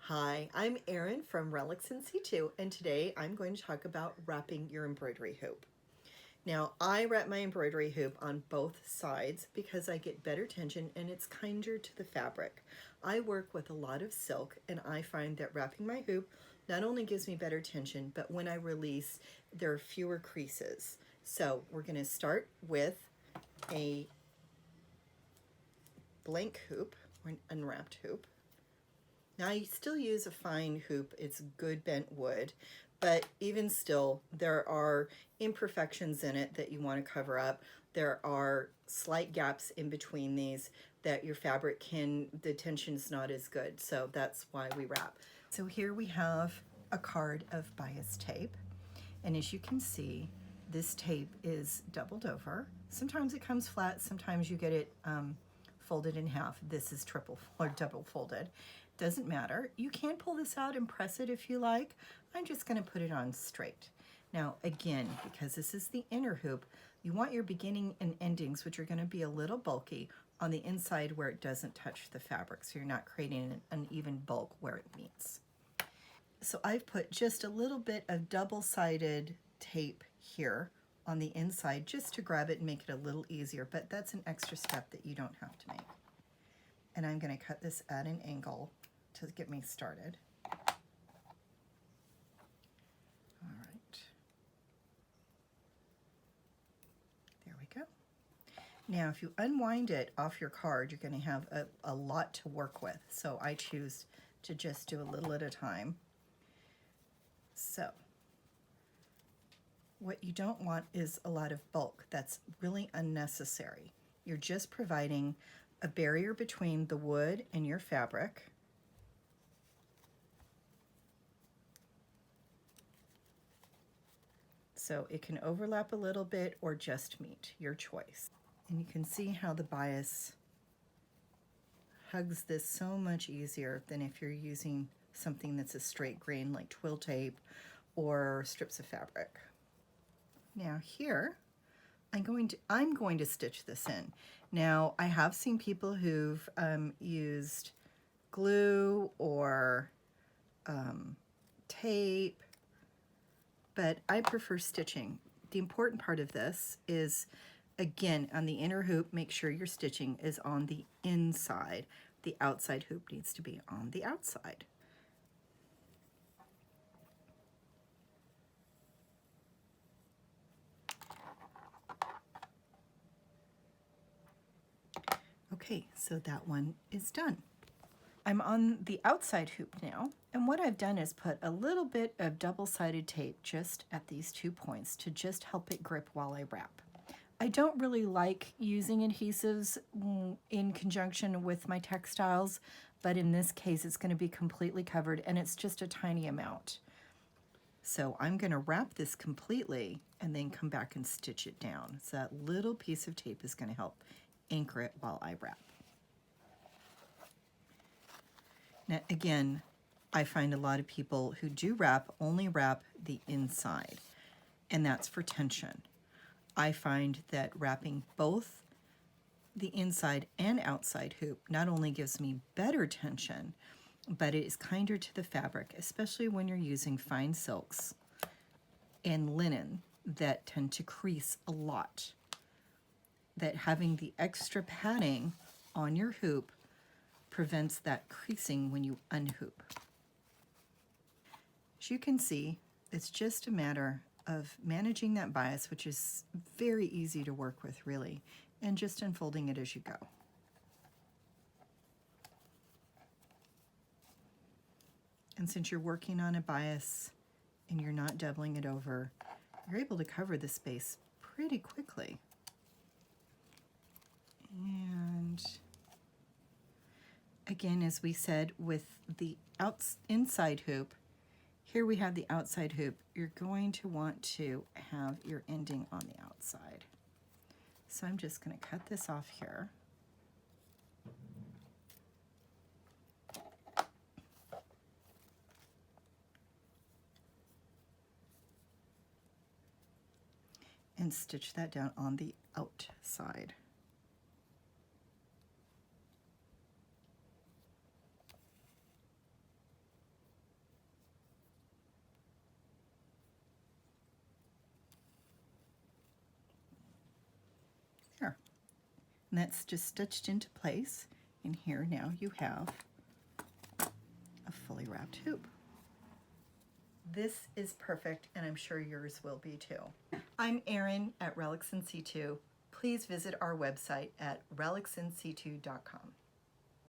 Hi, I'm Erin from Relics in C2, and today I'm going to talk about wrapping your embroidery hoop. Now, I wrap my embroidery hoop on both sides because I get better tension and it's kinder to the fabric. I work with a lot of silk, and I find that wrapping my hoop not only gives me better tension, but when I release, there are fewer creases. So we're going to start with a blank hoop or an unwrapped hoop. Now I still use a fine hoop, it's good bent wood, but even still there are imperfections in it that you want to cover up. There are slight gaps in between these that your fabric the tension's not as good, so that's why we wrap. So here we have a card of bias tape, and as you can see, this tape is doubled over. Sometimes it comes flat, sometimes you get it folded in half. This is triple or double folded. Doesn't matter. You can pull this out and press it if you like. I'm just going to put it on straight. Now again, because this is the inner hoop, you want your beginning and endings, which are going to be a little bulky, on the inside where it doesn't touch the fabric, so you're not creating an uneven bulk where it meets. So I've put just a little bit of double-sided tape here on the inside just to grab it and make it a little easier, but that's an extra step that you don't have to make. And I'm going to cut this at an angle to get me started. All right. There we go. Now, if you unwind it off your card, you're going to have a lot to work with. So I choose to just do a little at a time. So what you don't want is a lot of bulk. That's really unnecessary. You're just providing a barrier between the wood and your fabric. So it can overlap a little bit or just meet, your choice. And you can see how the bias hugs this so much easier than if you're using something that's a straight grain like twill tape or strips of fabric. Now here, I'm going to stitch this in. Now I have seen people who've used glue or tape, but I prefer stitching. The important part of this is, again, on the inner hoop, make sure your stitching is on the inside. The outside hoop needs to be on the outside. Okay, so that one is done. I'm on the outside hoop now, and what I've done is put a little bit of double-sided tape just at these 2 points to just help it grip while I wrap. I don't really like using adhesives in conjunction with my textiles, but in this case it's going to be completely covered and it's just a tiny amount. So I'm going to wrap this completely and then come back and stitch it down. So that little piece of tape is going to help anchor it while I wrap. Now again, I find a lot of people who do wrap only wrap the inside, and that's for tension. I find that wrapping both the inside and outside hoop not only gives me better tension, but it is kinder to the fabric, especially when you're using fine silks and linen that tend to crease a lot. That having the extra padding on your hoop prevents that creasing when you unhoop. As you can see, it's just a matter of managing that bias, which is very easy to work with, really, and just unfolding it as you go. And since you're working on a bias and you're not doubling it over, you're able to cover the space pretty quickly. And again, as we said, with the inside hoop, here we have the outside hoop. You're going to want to have your ending on the outside. So I'm just going to cut this off here. And stitch that down on the outside. And that's just stitched into place. And here now you have a fully wrapped hoop. This is perfect, and I'm sure yours will be too. I'm Erin at Relics in Situ. Please visit our website at relicsinsitu.com.